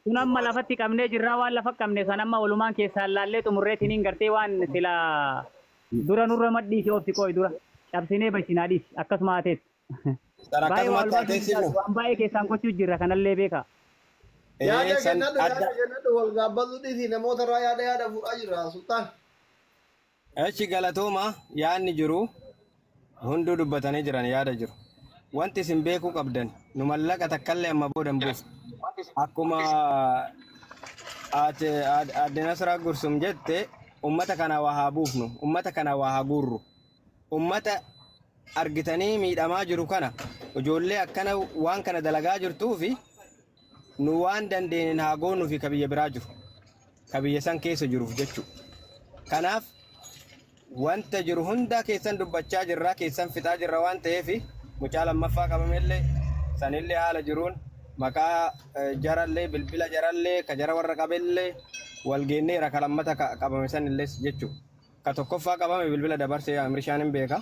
Sunamma lafatti qabnee jirraa waan lafa qabne sanamma walumaan keessaan laallee xumurreetiniin gartee waan sila dura nurra maddii fi ofti qooyi dura cabsinee bashinaadhiis akkasuma haateet. Baay'ee waan baay'ee keessaan gochuu jirra kanallee beeka. Yaada kennadhu wal gaabbatu dhiisi namoota irraa yaada fuudhaa jirra sultaan. Achi galatooma yaadni jiru hunduu dubbatanii jiran yaada jiru. Wanti isin beekuu qabdan nu mallaqa takkallee amma boodan buuf. Akkuma adde Nasraa Gursum jette ummata kana waa haa buufnu, ummata kana waa haa guurru. Ummata argitanii miidhamaa jiru kana ijoollee akkana waan kana dalagaa jirtuu fi nu waan dandeenye haa goonuu fi kabiyya biraa jiru. Kabiyya san keessa jiruuf jechuudha. Kanaaf wanta jiru hunda keessan dubbachaa jirra, keessan fixaa jirra waan ta'eef mucaa lammaffaa qabamellee sanillee haala jiruun maqaa jarallee bilbila jarallee ka jara warra qabellee wal geenneera ka lammata qabame sanillee jechuudha. Ka tokkoffaa qabame bilbila dabarsee Amirishaan hin beeka.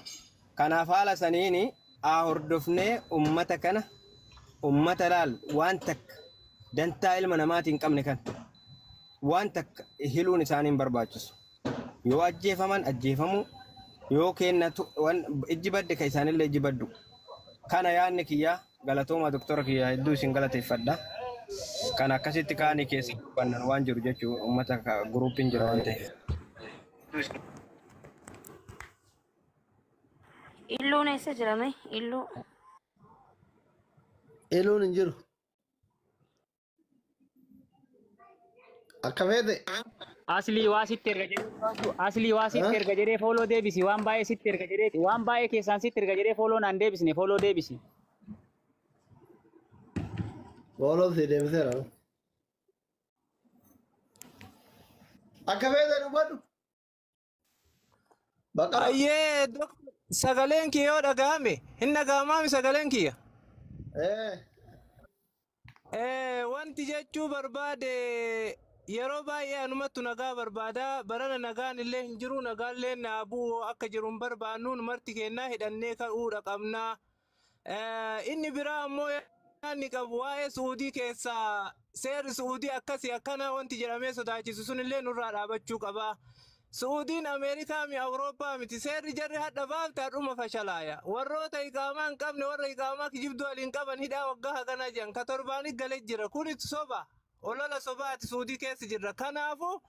Kanaaf haala saniini hordofnee ummata kana ummata laal waan takka dantaa ilma namaatiin qabne kan waan takka hiluun isaaniin barbaachisu. Yoo ajjeefaman ajjeefamu yoo kennatu ijji badde ka isaanillee ijji baddu. Kana yaadni kiyyaa galatooma doktora kiyyaa hedduu isin galateeffadha. Kana akkasitti kaanii keessa dubbannan waan jiru jechuudha uummata guruupiin jira waan ta'eef. Illuun eessa jirame? Illuu. Illuun hin jiru. Akka feete. Asli waa sitti erga jedhee fooloo deebisi waan baay'ee sitti erga jedhee waan baay'ee keessaan sitti erga jedhee fooloo naan deebisne fooloo deebisi. Fooloo si deebiseera. Akka feete dubbadhu. Ayyee sagaleen kiyya yoo dhaga'ame hin dhaga'amaami sagaleen kiyya. Wanti jechuu barbaade yeroo baay'ee anumattu nagaa barbaada barana nagaan illee hin jiru nagaallee naabuu akka jiruun barbaannuun marti kennaa hidhannee ka'uudha qabnaa. Inni biraa ammoo yaadni qabu waa'ee Suudii keessaa seerri Suudii akkasii akkana wanti jedhamee sodaachisu sunillee nurraa dhaabachuu qaba. Suudiin Ameerikaa mi Awurooppaa miti seerri jarri hadha baafte hadhuma fashalaaya. Warroota iqaamaa hin qabne warra iqaamaa kijibduu waliin qaban hidhaa waggaa hagana jiran ka torbaanii galee jira kunis soba. Olola sobaati Suudii keessa jirra. Kanaafuu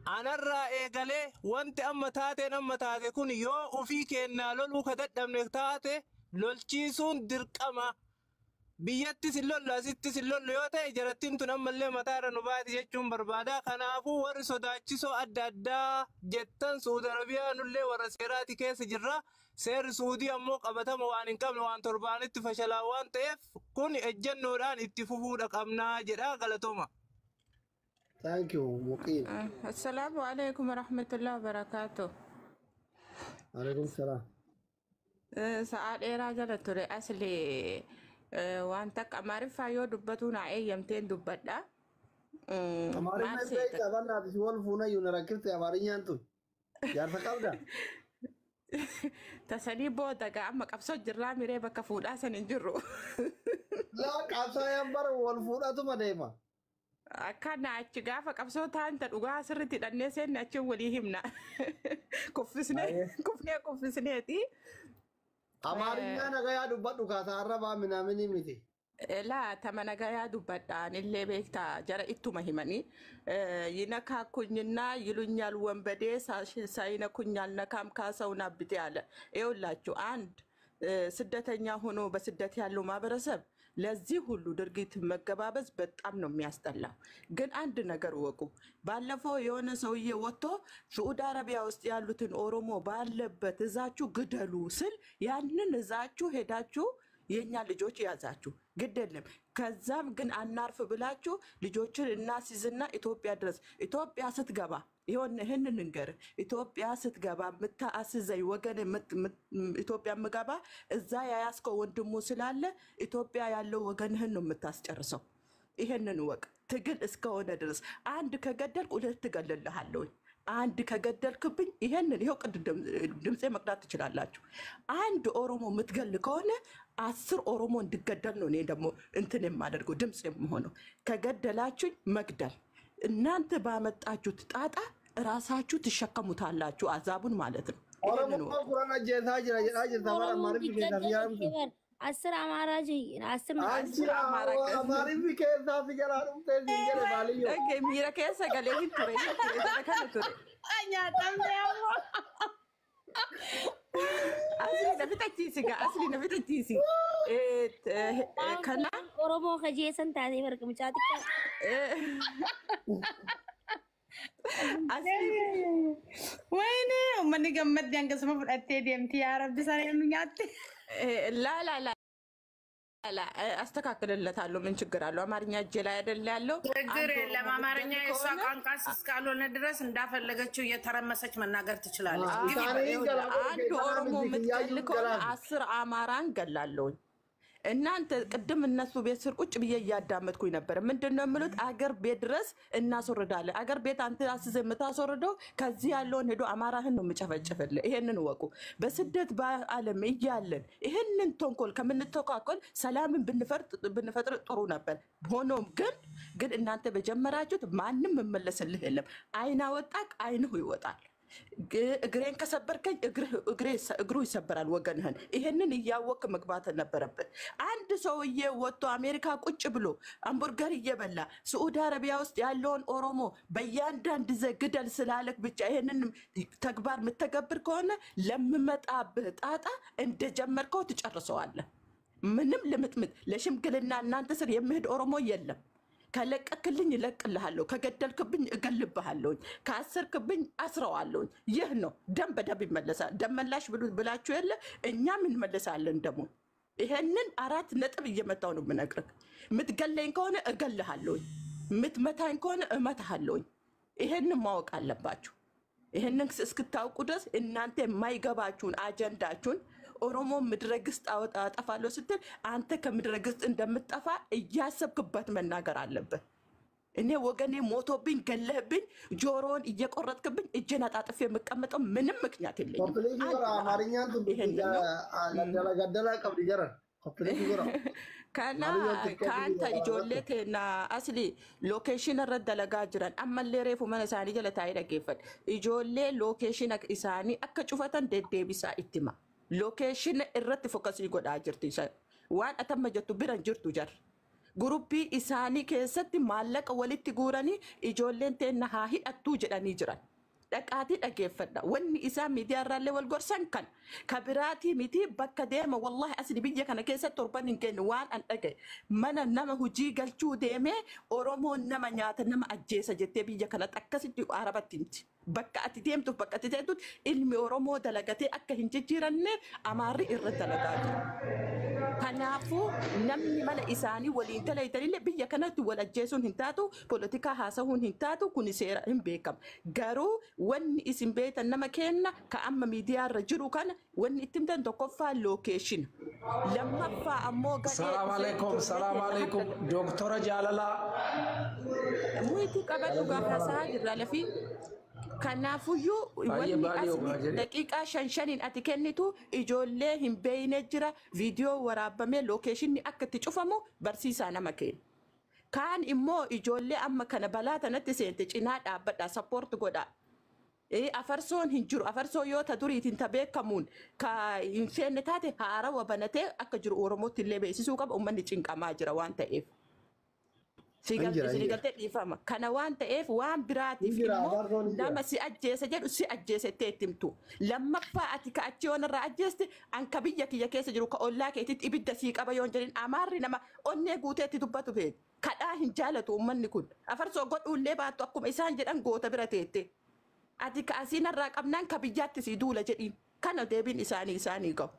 anarraa eegalee wanti amma taate kun yoo ofii kennaa loluu ka dadhabne taate lolchiisuun dirqama. Biyyattis hin lollu asittis hin lollu yoo ta'e jarattiin tun ammallee mataarra nu baati jechuun barbaada. Kanaafuu warri sodaachisoo adda addaa jettan Suudi Arabiyaa nullee warra seeraati keessa jirra. Seerri Suudii ammoo qabatama waan hin qabne waan torbaanitti fashalaa waan ta'eef kun ejjennoodhaan itti fufuudha qabnaa jedha galatooma. Thank you Muqim. Assalaamu alaikum warahmatullahi wabarakatuh. Alaikum salaam. Sa'aa dheeraa jala ture asli wanta Amaariffaa yoo dubbatu naa eeyyamteen dubbadha. Amaariffaa beektaa bannaati si wal fuuna yuuna rakkifte Amaarinyaan tun jaarsa qabda. Tasanii booda amma qabsoo jirraa miree bakka fuudhaa san hin jirru. Laa qabsoo yaan bara wal fuudhatuma deema. Akkana achi gaafa qabsoo taa'anta dhugaa sirriitti hidhannee seenne achi walii himna. Kuffisneeti. Amaarinyaa nagayaa dubbadhu kaasaa arrabaa minaamini miti. Laa tama nagayaa dubbadhaan illee beektaa jara ittuma himanii. Yina kaa kunyinaa yiluኛል ወንበዴ ሳይነ ኩኛል ነካም ካሰውና ብት ያለ ይኸውላችሁ አንድ ስደተኛ ሆኖ በስደት ያለው ማህበረሰብ ለዚህ ሁሉ ድርጊት መገባበዝ በጣም ነው የሚያስጠላው። ግን አንድ ነገር ወቁ ባለፈው የሆነ ሰውዬ ወጥቶ ሳዑዲ አረቢያ ውስጥ ያሉትን ኦሮሞ ባለበት እዛችሁ ግደሉ ስል ያንን እዛችሁ ሄዳችሁ የኛ ልጆች ያዛችሁ ግደለም ከዛም ግን አናርፍ ብላችሁ ልጆችን እናስይዝና ኢትዮጵያ ድረስ ኢትዮጵያ ስትገባ ይሄን እንንገር ኢትዮጵያ ስትገባ ምታአስዘይ ወገን ኢትዮጵያ ምገባ እዛ ያያስከው ወንድሙ ስላለ ኢትዮጵያ ያለው ወገንህን ነው የምታስጨርሰው። ይሄንን ወቅ ትግል እስከሆነ ድረስ አንድ ከገደል ሁለት ገለልሃለሁ። አንድ ከገደልክብኝ ይሄንን ይሄው ድምጼ መቅዳት ትችላላችሁ። አንድ ኦሮሞ ምትገል ከሆነ 10 ኦሮሞ እንዲገደል ነው እኔ ደግሞ እንትን የማደርገው ድምፅ የምሆነው። ከገደላችሁኝ መግደል እናንተ ባመጣችሁት ጣጣ ራሳችሁ ትሸከሙታላችሁ አዛቡን ማለት ነው። ይሄንን ኦሮሞ ቁራና ጀታ ጅራ ጅራ ጅራ ተባራ ማሪፍ ከዛ ያምቱ 10 አማራ ጂ 10 አንቺ ማሪፍ ከዛ ሲገራሩም ተዚገረ ባልዮ ደገ ሚራ ከሰ ገለ ቱሬ ከነ ቱሬ አኛ ታምያው asli nafitatiisi kana ኦሮሞ ከጄሰን ታኔ ወርቅ ምጫት ወይኔ ማን ገመድ ያንገስመ ፍዳቴ ደምቲ ያ ረብ ሰሬኑ ኛት ላ አስተካክልለታለሁ። ምን ችግር አለው? አማርኛ እጄ ላይ አይደል ያለው? ችግር የለም። አማርኛ የሷ ቋንቋ እስካልሆነ ድረስ እንዳፈለገችው እየተረመሰች መናገር ትችላለች። አንድ ኦሮሞ የምትገል ከሆነ 10 አማራን ገላለሁኝ። እናንተ ቅድም እነሱ ቤት ስር ቁጭ ብዬ እያዳመጥኩኝ ነበር። ምንድነው የሚሉት? አገር ቤት ድረስ እናስወርዳለን። አገር ቤት አንተ አስዘ የምታስወርደው ከዚህ ያለውን ሄዶ አማራህን ነው የምጨፈጭፍልህ። ይሄንን ወቁ። በስደት በዓለም እያለን ይሄንን ተንኮል ከምንተካከል ሰላምን ብንፈጥር ጥሩ ነበር። ሆኖም ግን እናንተ በጀመራችሁት ማንም መመለስልህ የለም። አይና ወጣቅ አይንሁ ይወጣል። እግሬን ከሰበርከኝ እግሩ ይሰበራል ወገንህን። ይሄንን እያወቅ መግባት ነበረበት። አንድ ሰውዬ ወጥቶ አሜሪካ ቁጭ ብሎ አምቡርገር እየበላ ሳዑዲ አረቢያ ውስጥ ያለውን ኦሮሞ በእያንዳንድ ግደል ስላለክ ብቻ ይሄንን ተግባር የምትተገብር ከሆነ ለምመጣብህ ጣጣ እንደጀመርከው ትጨርሰዋለህ። ምንም ልምጥምጥ ለሽምግልና እናንተ ስር የምህድ ኦሮሞ የለም። ከለቀክልኝ እለቅልሃለሁ፣ ከገደልክብኝ እገልብሃለሁ፣ ከአሰርክብኝ አስረዋለሁ። ይህ ነው። ደም በደም ይመለሳል። ደም መላሽ ብላችሁ የለ እኛም እንመለሳለን ደሙ። ይሄንን 4 ነጥብ እየመታው ነው የምነግርህ። ምትገለኝ ከሆነ እገልሃለሁ፣ ምትመታኝ ከሆነ እመታሃለሁ። ይሄንን ማወቅ አለባችሁ። ይሄንን እስክታውቁ ድረስ እናንተ የማይገባችሁን አጀንዳችሁን ኦሮሞ ምድረግስት አጠፋለሁ ስትል አንተ ከምድረግስት እንደምትጠፋ እያሰብክበት መናገር አለበት። እኔ ወገኔ ሞቶብኝ ገለህብኝ ጆሮን እየቆረጥክብኝ እጄን አጣጥፌ የምቀመጠው ምንም ምክንያት የለኝም። አማርኛን ገደላ ቀብድ ጀረ kana kanta ijoolleeteena asli location irra dalagaa jiran ammallee reefu mana isaanii jala taa'ee dhaggeeffadha. Ijoollee location isaanii akka cufatan deddeebisaa ittima. Location irratti fokasii godhaa jirti. Waan atamma jettu biran jirtu jar. Guruppii isaanii keessatti maallaqa walitti guuranii ijoolleen teenna haa hidhattuu jedhanii jiran. Dhaqaatii dhaggeeffadha. Wanni isaa miidiyaa irraallee wal gorsan kan kabiraatii miti bakka deema wallahi asli biyya kana keessatti torban hin kennu waan an dhagaye. Mana nama hujii galchuu deemee Oromoon nama nyaata nama ajjeesa jettee biyya kanatti akkasitti arabatti himti. Bakka ati deemtuuf bakka ati deemtuuf ilmi Oromoo dalagatee akka hin jijjiiranne amaarri irra dalagaa jira. Kanaafuu namni mana isaanii waliin talaytanillee biyya kanatti wal ajjeesuun hin taatu, poolitikaa haasa'uun hin taatu, kuni seera hin beekamu. Garuu wanni isin beektan nama kenna ka amma miidiyaa irra jiru kana wanni itti himtan tokkoffaa lookeeshin. Lammaffaa ammoo Salaam alaikum. Doktora Jaalalaa. Muitii qabadhu gaafasaa jirra lafii. Kanaafuu wanni asli daqiiqaa 5 ati kennitu ijoollee hin beeyne jira. Viidiyoo waraabamee lookeeshinni akka itti cufamu barsiisaa nama kenna. Kaan immoo ijoollee amma kana balaa tanatti seente cinaa dhaabbadha sappoorti godha. Afarsoon hin jiru. Afarsoo yoo ta duriitiin ta beekamuun ka hin feenne taate haarawa banatee akka jiru Oromootti illee beeksisuu qaba. Uummanni cinqamaa jira waan ta'eef. Sigaltee dhiifama. Kana waan ta'eef waan biraatiif immoo nama si ajjeese jedhu si ajjeesettee itti himtu. Lammaffaa ati ka achi yoon irraa ajjeeste anka biyya kiyya keessa jiru ka ollaa keetitti ibidda sii qaba yoon jedhin amaarri nama onnee guuteetti dubbatu feeti. Kadhaa hin jaalatu uummanni kun. Afarsoo godhuullee baattu akkuma isaan jedhan goota bira teette. Ati ka asiin irraa qabnaan ka biyyaatti sii duula jedhiin. Kana deebiin isaanii gahu.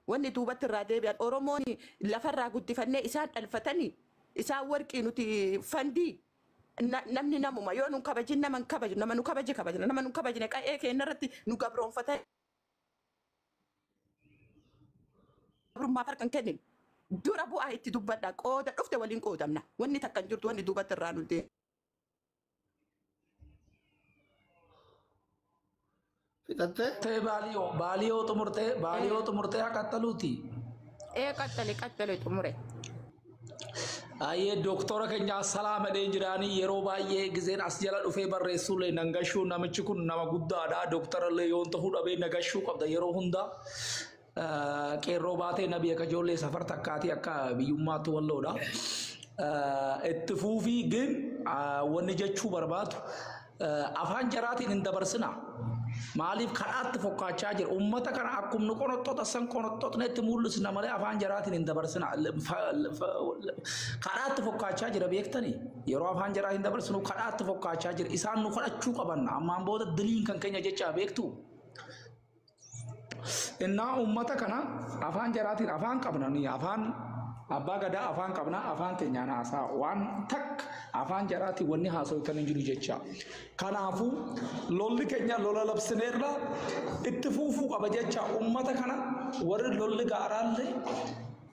Wanni duubatti irraa deebi'an Oromoon lafarraa guddifannee isaan dhalfatanii isaan warqii nuti fandii namni namuma yoo nun kabajin nama kabaju nama nu kabaje kabajna nama nu kabajne qa'ee keenya irratti nu gabroonfata gabrummaa farqan kennin dura bu'aa itti dubbadha qooda dhufte waliin qoodamna wanni takkan jirtu wanni duubatti irraa nu deemu. Baaliyo tumurtee akka taluuti. qaxxale xumure. Aye doktora keenya salaama dhee jiraanii yeroo baay'ee gizeen as jala dhufee barreessuulee nagashuu namichi kun nama guddaadha doktora illee yoo ta'uu dhabee nagashuu qabda yeroo hunda qeerroo baatee nabi akka ijoollee safar takkaatii akka biyyummaatti walloodha. Itti fuufii gin wanni jechuu barbaadu afaan jaraatiin hin dabarsina. Maaliif karaatti fokkaachaa jira ummata kana akkumnu qonottoota san qonottootni itti mul'isna malee afaan jaraatiin hin dabarsina. Karaatti fokkaachaa jira beektanii yeroo afaan jaraatiin dabarsinu karaatti fokkaachaa jira isaan nu kadhachuu qaban ammaan booda diliin kan keenya jechaa beektu. Innaa ummata kana afaan jaraatiin afaan qabnanii afaan abbaa gadaa afaan qabna afaan keenyaan haasaa waan takka afaan jaraatiin wanni haasa'u kan hin jiru jecha. Kanaafuu lolli keenya lola labsineerra itti fuufuu qaba jecha ummata kana warri lolli gaaraallee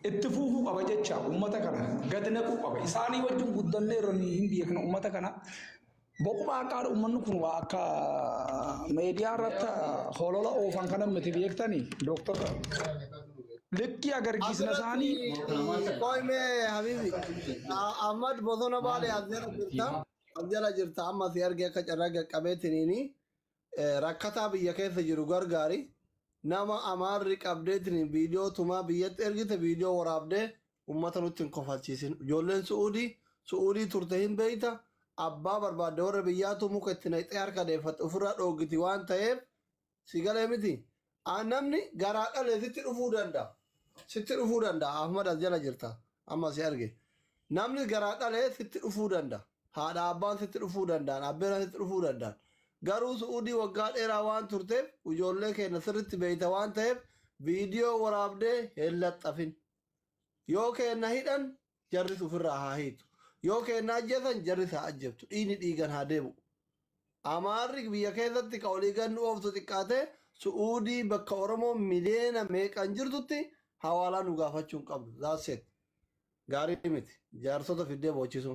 itti fuufuu qaba jecha ummata kana gadi naquu qaba. Isaanii wajjin guddanneerra hin beekna ummata kana. Boqubaa qaadha uummanni kun waa akka meediyaa irratti holola oofan kana miti beektanii dooktora. Lekki agarsiisna isaanii. Qoyme habibi Ahmad bosona baale abjala jirta amma si arge akka carraa qaqqabeetiniini rakkataa biyya keessa jiru gargaari nama amaarri qabdeetiniin viidiyoo tumaa biyyatti ergite viidiyoo waraabdee uummata nutti hin kofalchiisin. Ijoolleen Su'uudii turte hin beeyta. Abbaa barbaadde warra biyyaatu muka itti naqxee harka deeffatte ofirraa dhoogiti waan ta'eef si galee miti. Namni garaa qalee sitti dhufuu danda'a. Sitti dhufuu danda'a. Ahmad as jala jirta. Amma si arge. Namni garaa qalee sitti dhufuu danda'a. Haadha abbaan sitti dhufuu danda'an. Abbaan sitti dhufuu danda'an. Garuu Su'uudii waggaa dheeraa waan turteef ijoollee keenya sirriitti beeyta waan ta'eef viidiyoo waraabdee hin laxxafin. Yoo keenya hidhan jarris ofirraa haa hiitu. Yoo keenya ajjeesan jarris haa ajjeeftu. Dhiini dhiigan haa deemu. Amaarri biyya keessatti ka olii gannu ooftu xiqqaatee Su'uudii bakka Oromoo miliyoona meeqan jirtutti hawaalaa nu gaafachuu hin qabdu. Zaaseet. Gaarii miti. Jaarsota fiddee boochisu.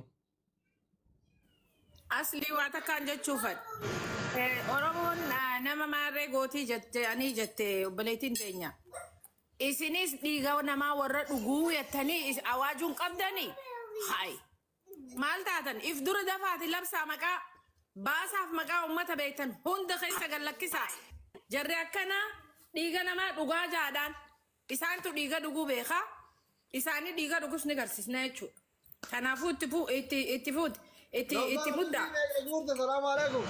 Asli waa takkaan jechuufan. Oromoon nama maarree gootii jette obboleettiin teenya. Isinis dhiiga namaa warra dhuguu jettanii awaajuun qabdanii. Hai. Maal taatan if dura dafaati labsaa maqaa baasaaf maqaa uummata beektan hunda keessa gallakkisaa. Jarri akkana dhiiga namaa dhugaa jaadhaan isaantu dhiiga dhuguu beekaa isaanii dhiiga dhugus ni garsiisna jechuudha. Kanaafuu itti muddaa. Salaamu alaikum.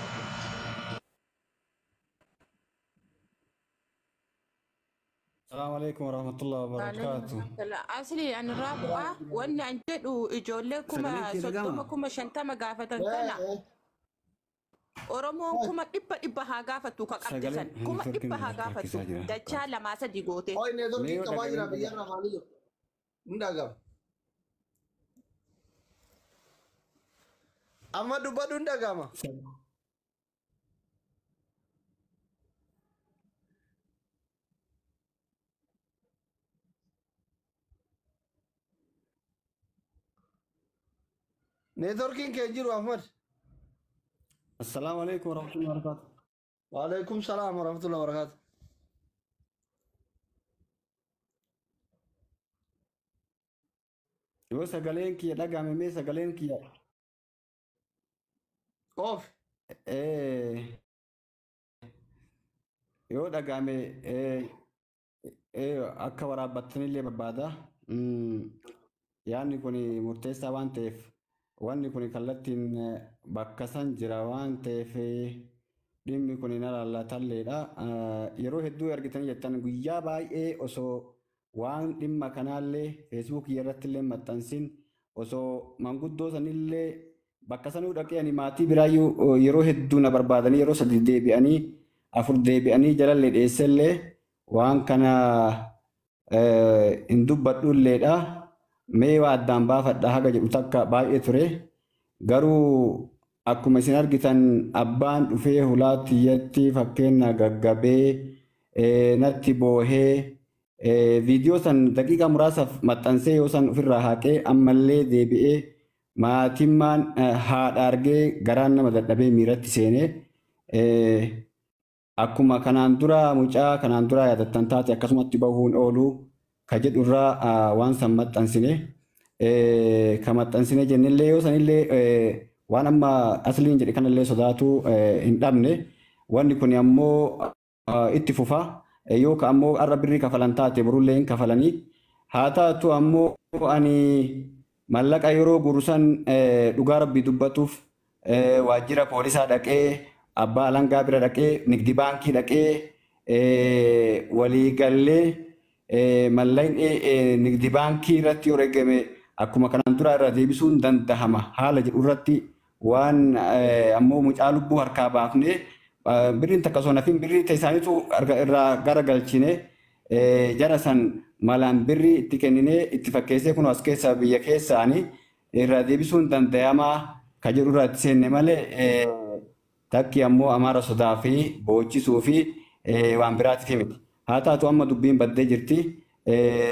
السلام عليكم ورحمة الله وبركاته. أصلي أنا رابعة وأنا أنجد وإجولة كما صدوم كما شنتما قافة كنا Oromoon kuma dhibba haa gaafatu ka qabdisan kuma dhibba haa gaafatu dachaa lamaa sadi goote. Hoy neetworkii qabaa jira biyya rafaanii jiru. Hin dhagama. Amma dubbadhu hin dhagama. Neetworkiin kee jiru Ahmad. السلام عليكم ورحمة الله وبركاته. وعليكم السلام ورحمة الله وبركاته. يو سجلين كي لقى مي سجلين كي. أوف. يو لقى مي أكا ورا بطني اللي بربادا. يعني كوني مرتسى وانتف. Wanni kun kallattiin bakka san jira waan ta'eef dhimmi kun na laallatalleedha. Yeroo hedduu argitanii jettan guyyaa baay'ee osoo waan dhimma kanaallee feesbuukii irratti illee maxxansin osoo manguddoo sanillee bakka sanuu dhaqee maatii biraayyuu yeroo hedduu na barbaadanii yeroo sadi deebi'anii afur deebi'anii jalallee dhiyeessellee waan kana hin dubbadhulleedha. Mee waa addaan baafadha haga jedhu takka baay'ee ture. Garuu akkuma isin argitan abbaan dhufee hulaatiyyatti fakkeenya gaggabee natti boohee viidiyoo san daqiiqaa muraasaaf maxxansee yoo san ofirraa haqee ammallee deebi'ee maatimmaan haadha argee garaan nama dadhabee miiratti seenee akkuma kanaan dura mucaa kanaan dura yaadattan taate akkasumatti bahuun oolu kajedhu irraa waan san maxxansine ka maxxansine jennillee yoo sanillee waan amma asliin jedhe kanallee sodaatu hin dhabne wanni kun ammoo itti fufa yoo ka ammoo arra birrii kafalan taate borullee hin kafalanii haa taatu ammoo ani mallaqa yeroo gurusan dhugaa rabbii dubbatuuf waajjira poolisaa dhaqee abbaa alangaa bira dhaqee nigdi baankii dhaqee waliigallee mallaqni nigdi baankii irratti yoo eegame akkuma kanaan dura irra deebisuun dandahama haala jedhu irratti waan ammoo mucaa lubbuu harkaa baafnee birriin takka osoo nafin birrii isaaniitu irraa garagalchine jara san malaan birrii itti kenninee itti fakkeessee kun as keessa biyya keessaanii irraa deebisuun dandayamaa ka jedhu irratti seenne malee takki ammoo amaara sodaa fi boochisuu fi waan biraatiif miti. Haa taatu amma dubbiin baddee jirti.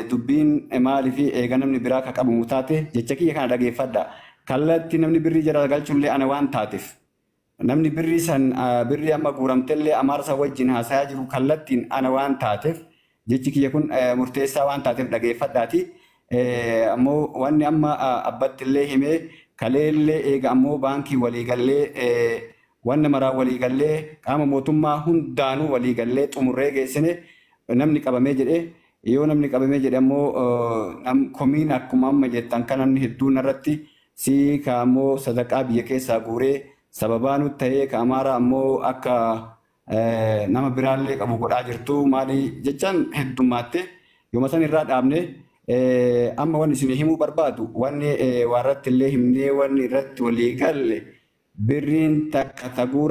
Dubbiin maalii fi eega namni biraa ka qabamu taate jecha kiyya kana dhageeffadha. Kallatti namni birrii jara galchullee ana waan taateef. Namni birrii san birrii amma guuramtellee amaarsa wajjin haasayaa jiru kallattiin ana waan taateef jechi kiyya kun murteessaa waan taateef dhageeffadhaati. Ammoo wanni amma abbattillee himee kaleellee eega ammoo baankii waliigallee wanna maraa waliigallee qaama mootummaa hundaanuu waliigallee xumurree geessine namni qabamee jedhee yoo namni qabamee jedhe ammoo komiin akkuma amma jettan kan namni hedduun irratti si ka ammoo sadaqaa biyya keessaa guuree sababaa nutti ta'ee ka amaara ammoo akka nama biraallee qabu godhaa jirtu maali jechaan heddumaatte yooma san irraa dhaabne amma wanni isin himuu barbaadu wanni warratti illee himnee wanni irratti walii galle birriin takka taguura